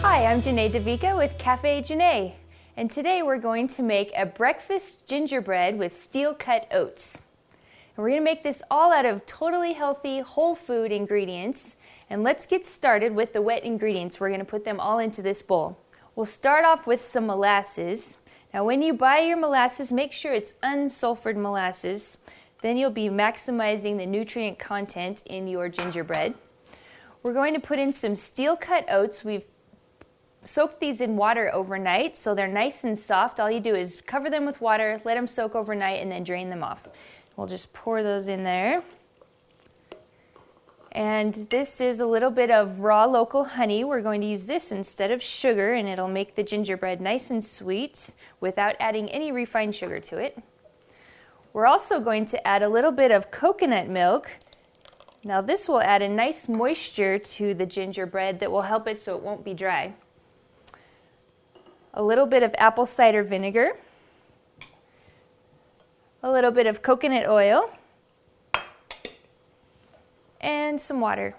Hi, I'm Janae Devika with Cafe Janae, and today we're going to make a breakfast gingerbread with steel-cut oats. And we're going to make this all out of totally healthy, whole food ingredients. And let's get started with the wet ingredients. We're going to put them all into this bowl. We'll start off with some molasses. Now when you buy your molasses, make sure it's unsulfured molasses. Then you'll be maximizing the nutrient content in your gingerbread. We're going to put in some steel-cut oats. We've soaked these in water overnight so they're nice and soft. All you do is cover them with water, let them soak overnight, and then drain them off. We'll just pour those in there. And this is a little bit of raw local honey. We're going to use this instead of sugar, and it'll make the gingerbread nice and sweet without adding any refined sugar to it. We're also going to add a little bit of coconut milk. Now this will add a nice moisture to the gingerbread that will help it so it won't be dry. A little bit of apple cider vinegar, a little bit of coconut oil, and some water.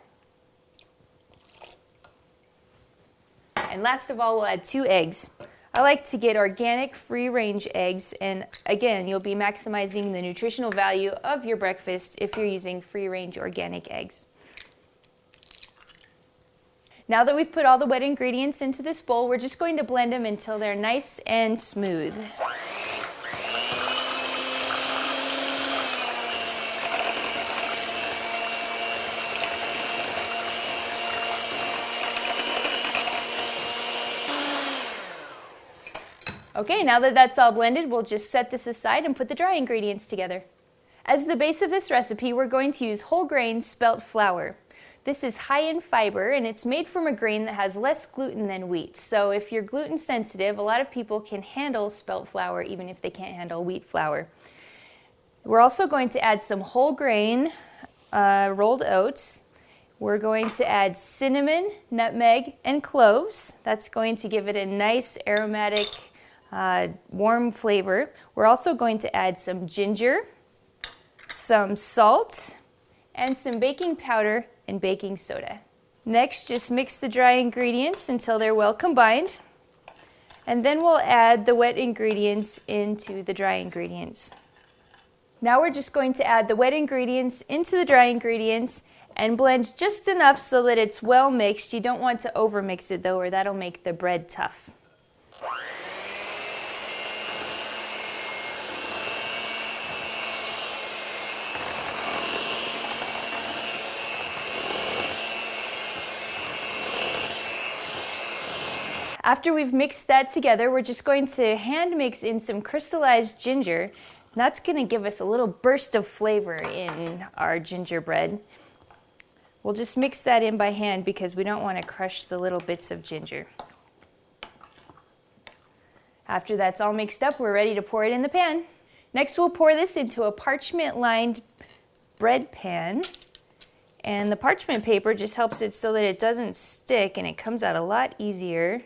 And last of all, we'll add 2 eggs. I like to get organic, free-range eggs, and again, you'll be maximizing the nutritional value of your breakfast if you're using free-range organic eggs. Now that we've put all the wet ingredients into this bowl, we're just going to blend them until they're nice and smooth. Okay, now that that's all blended, we'll just set this aside and put the dry ingredients together. As the base of this recipe, we're going to use whole grain spelt flour. This is high in fiber, and it's made from a grain that has less gluten than wheat. So if you're gluten sensitive, a lot of people can handle spelt flour even if they can't handle wheat flour. We're also going to add some whole grain rolled oats. We're going to add cinnamon, nutmeg, and cloves. That's going to give it a nice aromatic, warm flavor. We're also going to add some ginger, some salt, and some baking powder and baking soda. Next, just mix the dry ingredients until they're well combined. And then we'll add the wet ingredients into the dry ingredients. Now we're just going to add the wet ingredients into the dry ingredients and blend just enough so that it's well mixed. You don't want to overmix it though, or that'll make the bread tough. After we've mixed that together, we're just going to hand mix in some crystallized ginger. And that's going to give us a little burst of flavor in our gingerbread. We'll just mix that in by hand because we don't want to crush the little bits of ginger. After that's all mixed up, we're ready to pour it in the pan. Next, we'll pour this into a parchment-lined bread pan. And the parchment paper just helps it so that it doesn't stick and it comes out a lot easier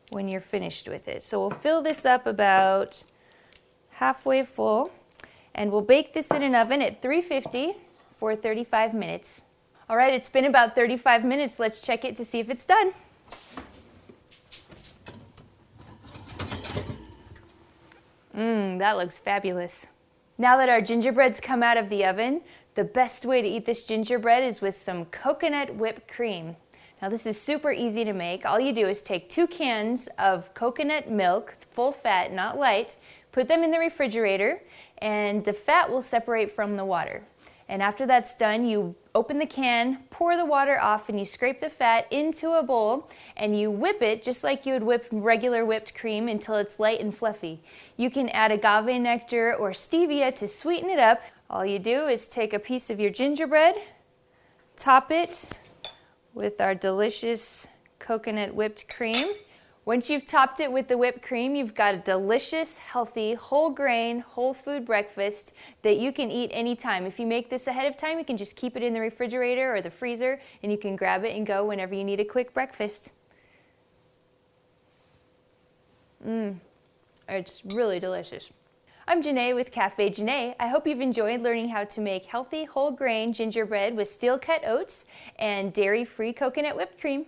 when you're finished with it. So we'll fill this up about halfway full, and we'll bake this in an oven at 350 for 35 minutes. All right, it's been about 35 minutes. Let's check it to see if it's done. That looks fabulous. Now that our gingerbread's come out of the oven, the best way to eat this gingerbread is with some coconut whipped cream. Now this is super easy to make. All you do is take 2 cans of coconut milk, full fat, not light, put them in the refrigerator, and the fat will separate from the water. And after that's done, you open the can, pour the water off, and you scrape the fat into a bowl, and you whip it just like you would whip regular whipped cream until it's light and fluffy. You can add agave nectar or stevia to sweeten it up. All you do is take a piece of your gingerbread, top it with our delicious coconut whipped cream. Once you've topped it with the whipped cream, you've got a delicious, healthy, whole grain, whole food breakfast that you can eat anytime. If you make this ahead of time, you can just keep it in the refrigerator or the freezer, and you can grab it and go whenever you need a quick breakfast. It's really delicious. I'm Janae with Cafe Janae. I hope you've enjoyed learning how to make healthy whole grain gingerbread with steel cut oats and dairy-free coconut whipped cream.